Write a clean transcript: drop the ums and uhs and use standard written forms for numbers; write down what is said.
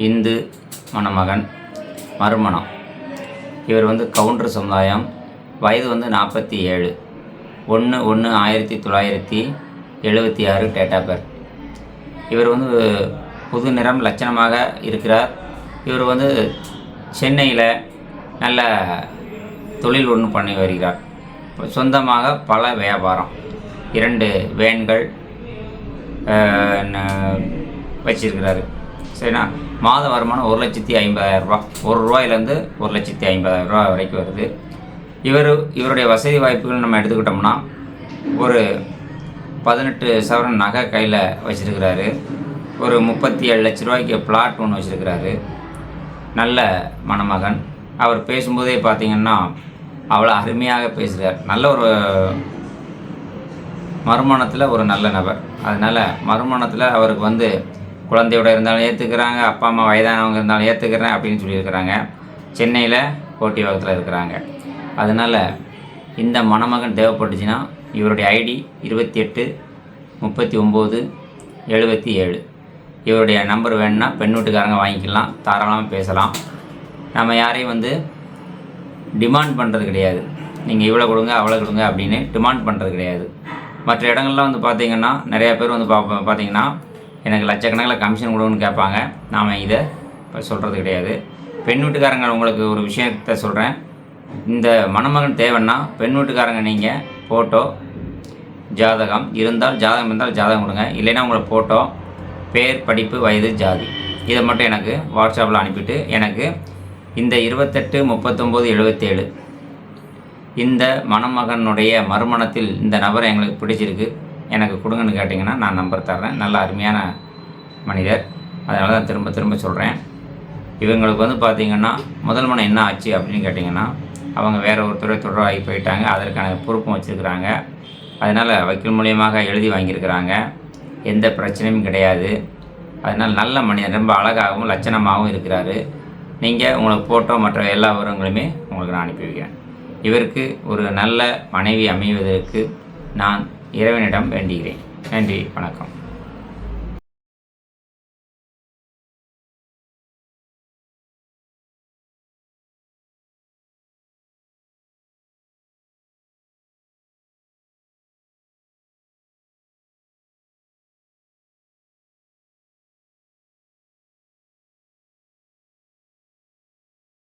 இந்து மணமகன் மறுமணம். இவர் கவுண்டர் சமுதாயம். வயது 47. 1/1/1976 டேட் ஆஃப் பர்த். இவர் புது நிறம் லட்சணமாக இருக்கிறார். இவர் சென்னையில் நல்ல தொழில் ஒன்று பண்ணி வருகிறார். சொந்தமாக பல வியாபாரம், 2 வேன்கள் வச்சிருக்கிறாரு. சரிண்ணா. மாத வருமானம் 1,50,000 ரூபா. ₹1 1,50,000 வரைக்கும் வருது. இவருடைய வசதி வாய்ப்புகள் நம்ம எடுத்துக்கிட்டோம்னா, ஒரு 18 சவரன் நகை கையில் வச்சுருக்கிறாரு. ஒரு 37 லட்ச ரூபாய்க்கு பிளாட் ஒன்று வச்சுருக்கிறாரு. நல்ல மணமகன். அவர் பேசும்போதே பார்த்திங்கன்னா அவ்வளோ அருமையாக பேசுகிறார். நல்ல ஒரு மறுமணத்தில் ஒரு நல்ல நபர். அதனால் மறுமணத்தில் அவருக்கு குழந்தையோட இருந்தாலும் ஏற்றுக்கிறாங்க, அப்பா அம்மா வயதானவங்க இருந்தாலும் ஏற்றுக்கிறேன் அப்படின்னு சொல்லியிருக்கிறாங்க. சென்னையில் கோட்டிவாக்கத்தில் இருக்கிறாங்க. அதனால் இந்த மணமகன் தேவைப்பட்டுச்சுன்னா இவருடைய ஐடி 28 39 77. இவருடைய நம்பர் வேணும்னா பெண் வீட்டுக்காரங்க வாங்கிக்கலாம், தாராளமாக பேசலாம். நம்ம யாரையும் டிமாண்ட் பண்ணுறது கிடையாது. நீங்கள் இவ்வளோ கொடுங்க அவ்வளோ கொடுங்க அப்படின்னு டிமாண்ட் பண்ணுறது கிடையாது. மற்ற இடங்கள்லாம் பார்த்திங்கன்னா நிறையா பேர் பார்த்திங்கன்னா எனக்கு லட்சக்கணக்கில் கமிஷன் கொடுன்னு கேட்பாங்க. நாம் இதை சொல்கிறது கிடையாது. பெண் வீட்டுக்காரங்க உங்களுக்கு ஒரு விஷயத்த சொல்கிறேன். இந்த மணமகன் தேவைன்னா பெண் வீட்டுக்காரங்க நீங்கள் ஃபோட்டோ, ஜாதகம் இருந்தால் ஜாதகம் கொடுங்க. இல்லைன்னா உங்களை ஃபோட்டோ, பேர், படிப்பு, வயது, ஜாதி இதை மட்டும் எனக்கு வாட்ஸ்அப்பில் அனுப்பிவிட்டு எனக்கு இந்த 28 39 77 இந்த மணமகனுடைய மறுமணத்தில் இந்த நபரை எங்களுக்கு பிடிச்சிருக்கு, எனக்கு கொடுங்கன்னு கேட்டிங்கன்னா நான் நம்பர் தர்றேன். நல்ல அருமையான மனிதர். அதனால தான் திரும்ப திரும்ப சொல்கிறேன். இவங்களுக்கு பார்த்திங்கன்னா முதல் மனம் என்ன ஆச்சு அப்படின்னு கேட்டிங்கன்னா, அவங்க வேறு ஒருத்தரை தொடராகி போயிட்டாங்க. அதற்கான பொறுப்பும் வச்சுருக்கிறாங்க. அதனால் வக்கீல் மூலியமாக எழுதி வாங்கியிருக்கிறாங்க. எந்த பிரச்சனையும் கிடையாது. அதனால் நல்ல மனிதன், ரொம்ப அழகாகவும் லட்சணமாகவும் இருக்கிறாரு. நீங்கள் உங்களுக்கு ஃபோட்டோ மற்ற எல்லா விவரங்களுமே உங்களுக்கு நான் அனுப்பி வைக்கிறேன். இவருக்கு ஒரு நல்ல மனைவி அமைவதற்கு நான் இறைவனிடம் வேண்டுகிறேன். நன்றி, வணக்கம்.